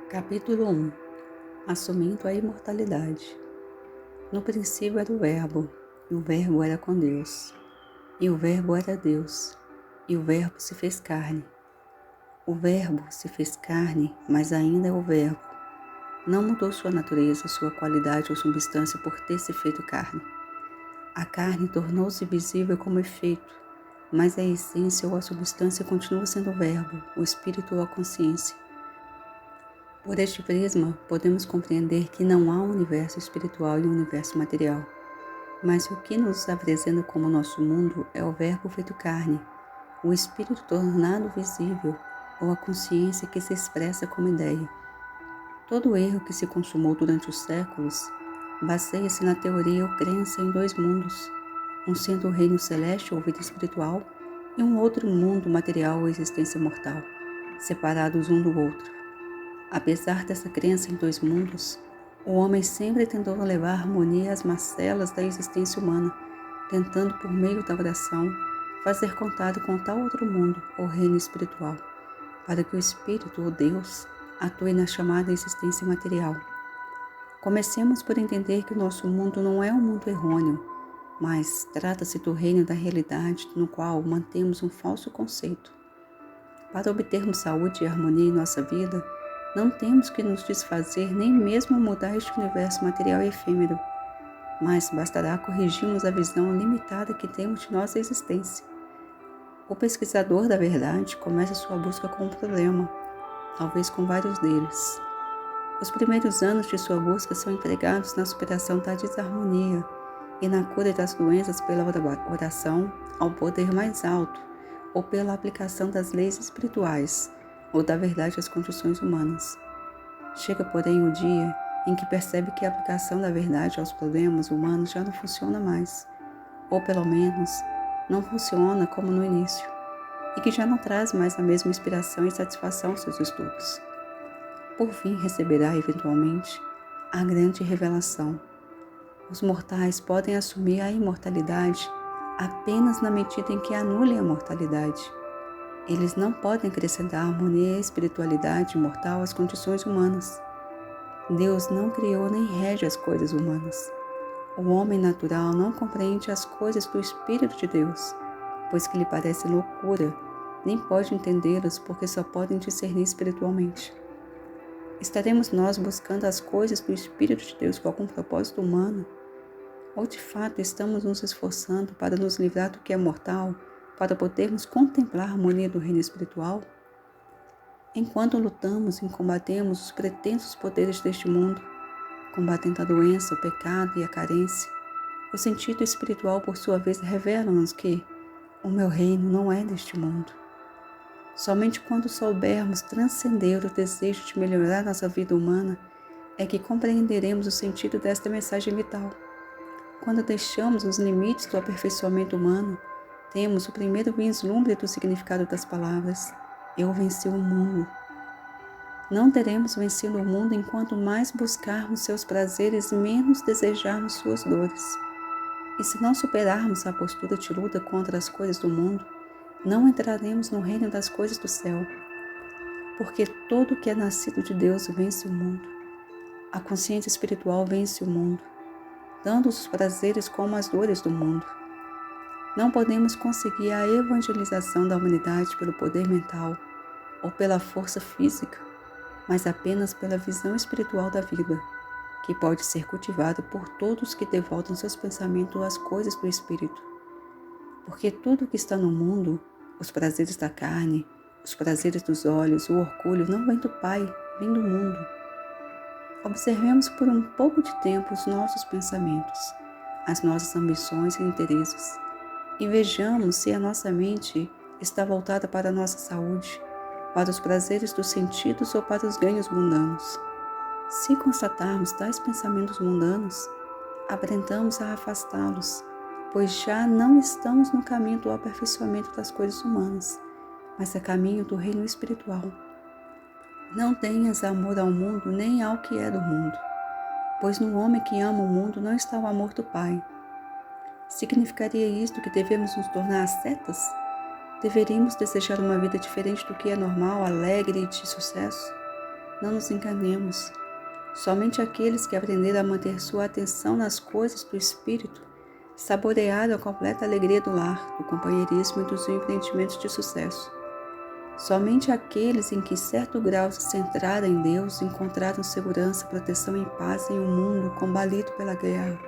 Capítulo 1. Assumindo a imortalidade. No princípio era o Verbo, e o Verbo era com Deus, e o Verbo era Deus, e o Verbo se fez carne. O Verbo se fez carne, mas ainda é o Verbo. Não mudou sua natureza, sua qualidade ou substância por ter se feito carne. A carne tornou-se visível como efeito, mas a essência ou a substância continua sendo o Verbo, o Espírito ou a consciência. Por este prisma, podemos compreender que não há um universo espiritual e um universo material, mas o que nos apresenta como nosso mundo é o Verbo feito carne, o Espírito tornado visível ou a consciência que se expressa como ideia. Todo o erro que se consumou durante os séculos baseia-se na teoria ou crença em dois mundos, um sendo o reino celeste ou vida espiritual e um outro mundo material ou existência mortal, separados um do outro. Apesar dessa crença em dois mundos, o homem sempre tentou levar harmonia às mazelas da existência humana, tentando por meio da oração fazer contato com tal outro mundo ou reino espiritual, para que o Espírito ou Deus atue na chamada existência material. Comecemos por entender que o nosso mundo não é um mundo errôneo, mas trata-se do reino da realidade no qual mantemos um falso conceito. Para obtermos saúde e harmonia em nossa vida, não temos que nos desfazer nem mesmo mudar este universo material e efêmero, mas bastará corrigirmos a visão limitada que temos de nossa existência. O pesquisador da verdade começa sua busca com um problema, talvez com vários deles. Os primeiros anos de sua busca são empregados na superação da desarmonia e na cura das doenças pela oração ao poder mais alto ou pela aplicação das leis espirituais ou da verdade às condições humanas. Chega, porém, o dia em que percebe que a aplicação da verdade aos problemas humanos já não funciona mais, ou pelo menos não funciona como no início, e que já não traz mais a mesma inspiração e satisfação aos seus estudos. Por fim, receberá, eventualmente, a grande revelação. Os mortais podem assumir a imortalidade apenas na medida em que anulem a mortalidade. Eles não podem acrescentar harmonia e espiritualidade imortal às condições humanas. Deus não criou nem rege as coisas humanas. O homem natural não compreende as coisas do Espírito de Deus, pois que lhe parece loucura, nem pode entendê-las porque só podem discernir espiritualmente. Estaremos nós buscando as coisas do Espírito de Deus com algum propósito humano? Ou de fato estamos nos esforçando para nos livrar do que é mortal, para podermos contemplar a harmonia do reino espiritual? Enquanto lutamos e combatemos os pretensos poderes deste mundo, combatendo a doença, o pecado e a carência, o sentido espiritual, por sua vez, revela-nos que o meu reino não é deste mundo. Somente quando soubermos transcender o desejo de melhorar nossa vida humana é que compreenderemos o sentido desta mensagem vital. Quando deixamos os limites do aperfeiçoamento humano, temos o primeiro vislumbre do significado das palavras: eu venci o mundo. Não teremos vencido o mundo enquanto mais buscarmos seus prazeres e menos desejarmos suas dores. E se não superarmos a postura de luta contra as coisas do mundo, não entraremos no reino das coisas do céu. Porque todo que é nascido de Deus vence o mundo. A consciência espiritual vence o mundo, dando os prazeres como as dores do mundo. Não podemos conseguir a evangelização da humanidade pelo poder mental ou pela força física, mas apenas pela visão espiritual da vida, que pode ser cultivada por todos que devotam seus pensamentos às coisas do Espírito. Porque tudo que está no mundo, os prazeres da carne, os prazeres dos olhos, o orgulho, não vem do Pai, vem do mundo. Observemos por um pouco de tempo os nossos pensamentos, as nossas ambições e interesses, e vejamos se a nossa mente está voltada para a nossa saúde, para os prazeres dos sentidos ou para os ganhos mundanos. Se constatarmos tais pensamentos mundanos, aprendamos a afastá-los, pois já não estamos no caminho do aperfeiçoamento das coisas humanas, mas a caminho do reino espiritual. Não tenhas amor ao mundo nem ao que é do mundo, pois no homem que ama o mundo não está o amor do Pai. Significaria isto que devemos nos tornar ascetas? Deveríamos desejar uma vida diferente do que é normal, alegre e de sucesso? Não nos enganemos. Somente aqueles que aprenderam a manter sua atenção nas coisas do Espírito saborearam a completa alegria do lar, do companheirismo e dos empreendimentos de sucesso. Somente aqueles em que certo grau se centraram em Deus encontraram segurança, proteção e paz em um mundo combalido pela guerra.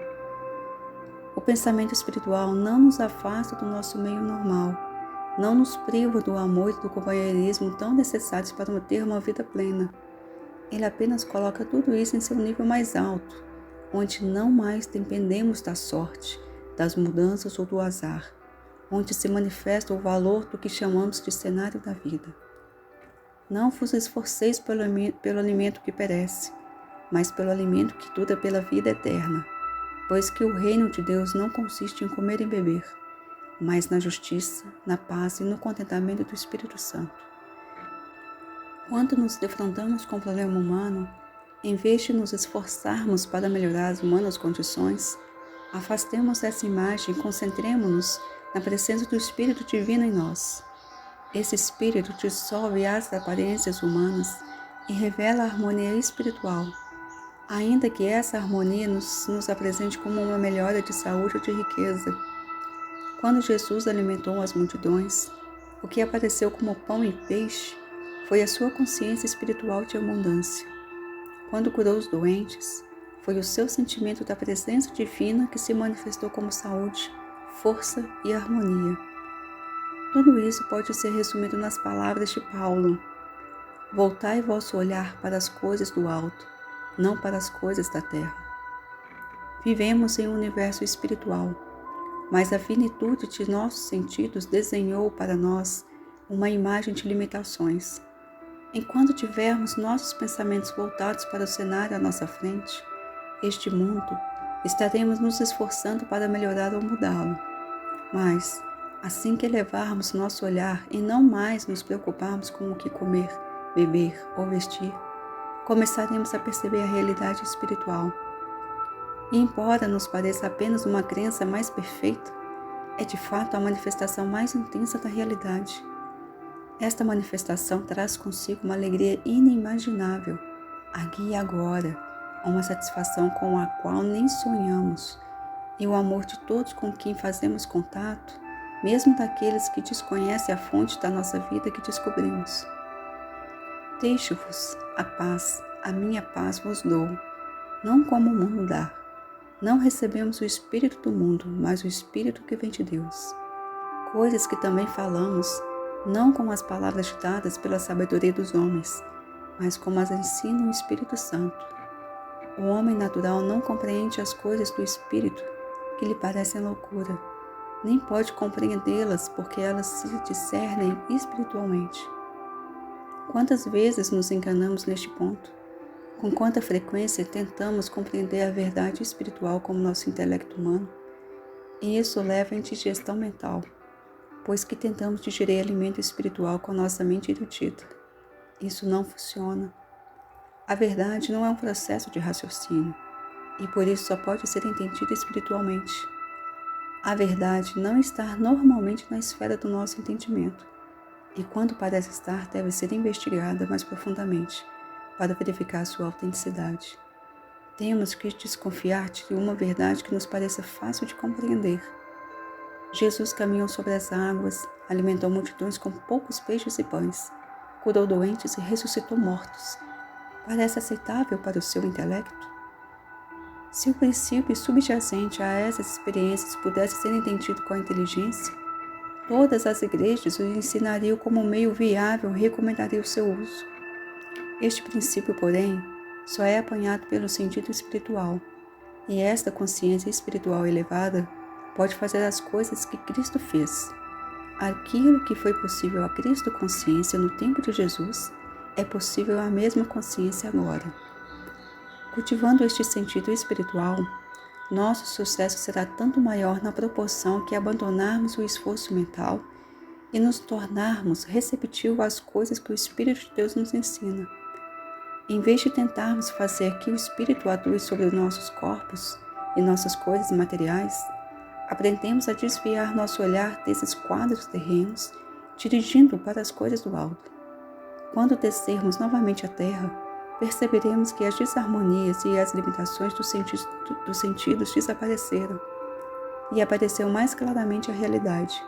O pensamento espiritual não nos afasta do nosso meio normal, não nos priva do amor e do companheirismo tão necessários para ter uma vida plena. Ele apenas coloca tudo isso em seu nível mais alto, onde não mais dependemos da sorte, das mudanças ou do azar, onde se manifesta o valor do que chamamos de cenário da vida. Não vos esforceis pelo alimento que perece, mas pelo alimento que dura pela vida eterna, pois que o reino de Deus não consiste em comer e beber, mas na justiça, na paz e no contentamento do Espírito Santo. Quando nos defrontamos com o problema humano, em vez de nos esforçarmos para melhorar as humanas condições, afastemos essa imagem e concentremos-nos na presença do Espírito Divino em nós. Esse Espírito dissolve as aparências humanas e revela a harmonia espiritual, ainda que essa harmonia nos apresente como uma melhora de saúde ou de riqueza. Quando Jesus alimentou as multidões, o que apareceu como pão e peixe foi a sua consciência espiritual de abundância. Quando curou os doentes, foi o seu sentimento da presença divina que se manifestou como saúde, força e harmonia. Tudo isso pode ser resumido nas palavras de Paulo: voltai vosso olhar para as coisas do alto, não para as coisas da terra. Vivemos em um universo espiritual, mas a finitude de nossos sentidos desenhou para nós uma imagem de limitações. Enquanto tivermos nossos pensamentos voltados para o cenário à nossa frente, este mundo, estaremos nos esforçando para melhorar ou mudá-lo. Mas, assim que elevarmos nosso olhar e não mais nos preocuparmos com o que comer, beber ou vestir, começaremos a perceber a realidade espiritual. E embora nos pareça apenas uma crença mais perfeita, é de fato a manifestação mais intensa da realidade. Esta manifestação traz consigo uma alegria inimaginável, aqui e agora, uma satisfação com a qual nem sonhamos, e o amor de todos com quem fazemos contato, mesmo daqueles que desconhecem a fonte da nossa vida que descobrimos. Deixo-vos a minha paz vos dou, não como o mundo dá. Não recebemos o espírito do mundo, mas o espírito que vem de Deus. Coisas que também falamos, não com as palavras ditadas pela sabedoria dos homens, mas como as ensina o Espírito Santo. O homem natural não compreende as coisas do Espírito, que lhe parecem loucura, nem pode compreendê-las porque elas se discernem espiritualmente. Quantas vezes nos enganamos neste ponto? Com quanta frequência tentamos compreender a verdade espiritual como nosso intelecto humano? E isso leva à indigestão mental, pois que tentamos digerir alimento espiritual com nossa mente erudita. Isso não funciona. A verdade não é um processo de raciocínio, e por isso só pode ser entendida espiritualmente. A verdade não está normalmente na esfera do nosso entendimento, e quando parece estar, deve ser investigada mais profundamente, para verificar sua autenticidade. Temos que desconfiar de uma verdade que nos pareça fácil de compreender. Jesus caminhou sobre as águas, alimentou multidões com poucos peixes e pães, curou doentes e ressuscitou mortos. Parece aceitável para o seu intelecto? Se o princípio subjacente a essas experiências pudesse ser entendido com a inteligência, todas as igrejas o ensinariam como um meio viável e recomendariam o seu uso. Este princípio, porém, só é apanhado pelo sentido espiritual, e esta consciência espiritual elevada pode fazer as coisas que Cristo fez. Aquilo que foi possível a Cristo consciência no tempo de Jesus, é possível à mesma consciência agora. Cultivando este sentido espiritual, nosso sucesso será tanto maior na proporção que abandonarmos o esforço mental e nos tornarmos receptivos às coisas que o Espírito de Deus nos ensina. Em vez de tentarmos fazer que o Espírito atue sobre os nossos corpos e nossas coisas materiais, aprendemos a desviar nosso olhar desses quadros terrenos, dirigindo-o para as coisas do alto. Quando descermos novamente à terra, perceberemos que as desarmonias e as limitações dos sentidos desapareceram e apareceu mais claramente a realidade.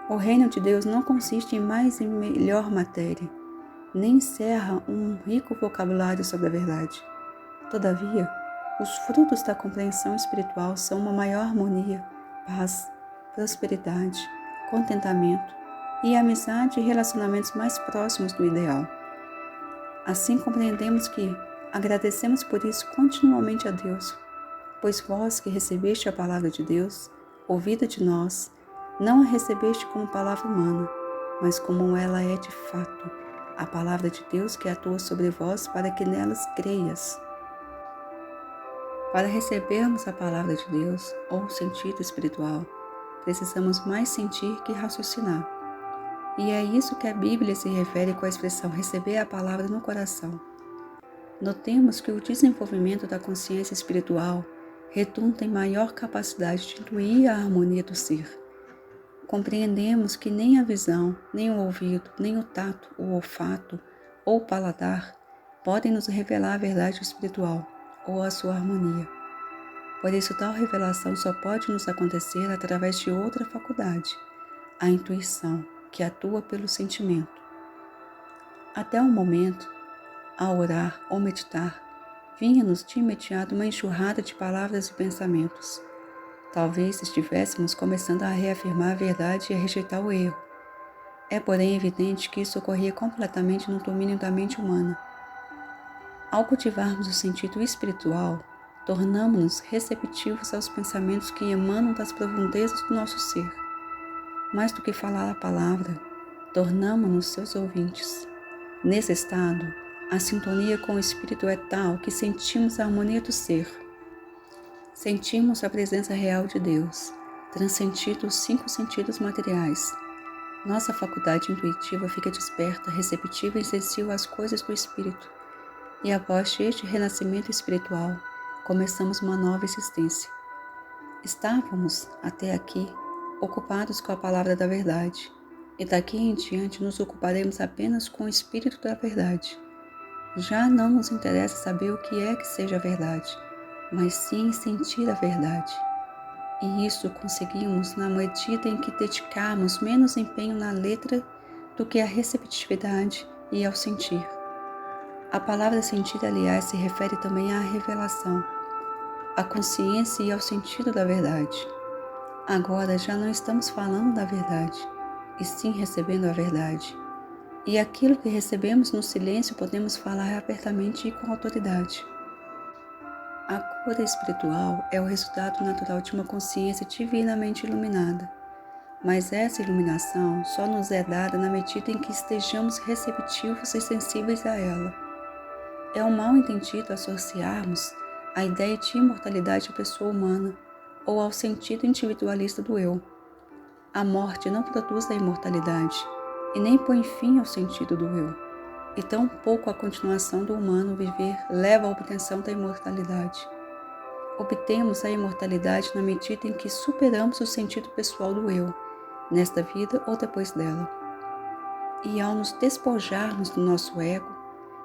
O reino de Deus não consiste em mais e melhor matéria, nem encerra um rico vocabulário sobre a verdade. Todavia, os frutos da compreensão espiritual são uma maior harmonia, paz, prosperidade, contentamento e amizade e relacionamentos mais próximos do ideal. Assim compreendemos que agradecemos por isso continuamente a Deus, pois vós que recebeste a palavra de Deus, ouvida de nós, não a recebeste como palavra humana, mas como ela é de fato, a palavra de Deus que atua sobre vós para que nelas creias. Para recebermos a palavra de Deus, ou o sentido espiritual, precisamos mais sentir que raciocinar. E é isso que a Bíblia se refere com a expressão receber a palavra no coração. Notemos que o desenvolvimento da consciência espiritual redunda em maior capacidade de intuir a harmonia do ser. Compreendemos que nem a visão, nem o ouvido, nem o tato, o olfato ou o paladar podem nos revelar a verdade espiritual ou a sua harmonia. Por isso, tal revelação só pode nos acontecer através de outra faculdade, a intuição, que atua pelo sentimento. Até o momento, ao orar ou meditar, vinha-nos de imediato uma enxurrada de palavras e pensamentos. Talvez estivéssemos começando a reafirmar a verdade e a rejeitar o erro. É, porém, evidente que isso ocorria completamente no domínio da mente humana. Ao cultivarmos o sentido espiritual, tornamo-nos receptivos aos pensamentos que emanam das profundezas do nosso ser. Mais do que falar a palavra, tornamo-nos seus ouvintes. Nesse estado, a sintonia com o Espírito é tal que sentimos a harmonia do ser. Sentimos a presença real de Deus, transcendindo os 5 sentidos materiais. Nossa faculdade intuitiva fica desperta, receptiva e sensível às coisas do Espírito. E após este renascimento espiritual, começamos uma nova existência. Estávamos, até aqui, ocupados com a palavra da verdade, e daqui em diante nos ocuparemos apenas com o Espírito da verdade. Já não nos interessa saber o que é que seja a verdade, mas sim sentir a verdade. E isso conseguimos na medida em que dedicarmos menos empenho na letra do que à receptividade e ao sentir. A palavra sentir, aliás, se refere também à revelação, à consciência e ao sentido da verdade. Agora já não estamos falando da verdade, e sim recebendo a verdade. E aquilo que recebemos no silêncio podemos falar abertamente e com autoridade. A cura espiritual é o resultado natural de uma consciência divinamente iluminada, mas essa iluminação só nos é dada na medida em que estejamos receptivos e sensíveis a ela. É um mal entendido associarmos a ideia de imortalidade à pessoa humana ou ao sentido individualista do eu. A morte não produz a imortalidade e nem põe fim ao sentido do eu, e tampouco a continuação do humano viver leva à obtenção da imortalidade. Obtemos a imortalidade na medida em que superamos o sentido pessoal do eu, nesta vida ou depois dela. E ao nos despojarmos do nosso ego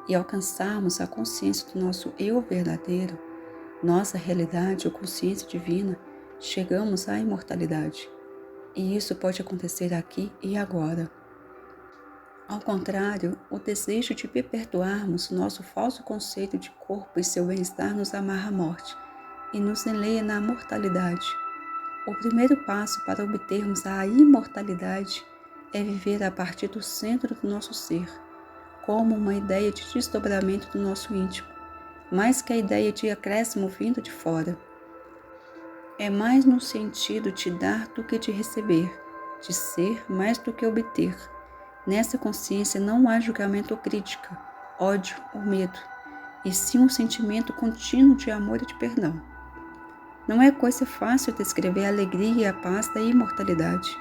e alcançarmos a consciência do nosso eu verdadeiro, nossa realidade ou consciência divina, chegamos à imortalidade. E isso pode acontecer aqui e agora. Ao contrário, o desejo de perpetuarmos nosso falso conceito de corpo e seu bem-estar nos amarra à morte e nos enleia na mortalidade. O primeiro passo para obtermos a imortalidade é viver a partir do centro do nosso ser, como uma ideia de desdobramento do nosso íntimo, mais que a ideia de acréscimo vindo de fora. É mais no sentido de dar do que de receber, de ser mais do que obter. Nessa consciência não há julgamento ou crítica, ódio ou medo, e sim um sentimento contínuo de amor e de perdão. Não é coisa fácil descrever a alegria e a paz da imortalidade,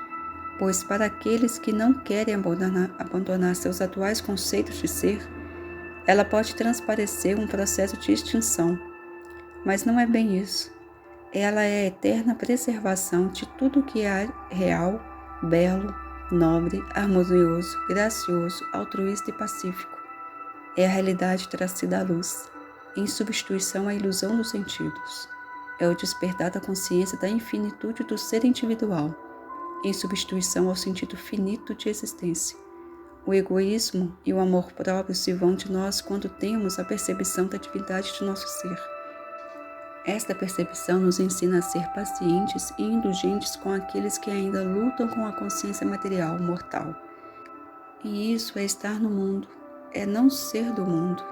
pois para aqueles que não querem abandonar seus atuais conceitos de ser, ela pode transparecer um processo de extinção, mas não é bem isso. Ela é a eterna preservação de tudo que é real, belo, nobre, harmonioso, gracioso, altruísta e pacífico. É a realidade trazida à luz, em substituição à ilusão dos sentidos. É o despertar da consciência da infinitude do ser individual, em substituição ao sentido finito de existência. O egoísmo e o amor próprio se vão de nós quando temos a percepção da divindade de nosso ser. Esta percepção nos ensina a ser pacientes e indulgentes com aqueles que ainda lutam com a consciência material mortal. E isso é estar no mundo, é não ser do mundo.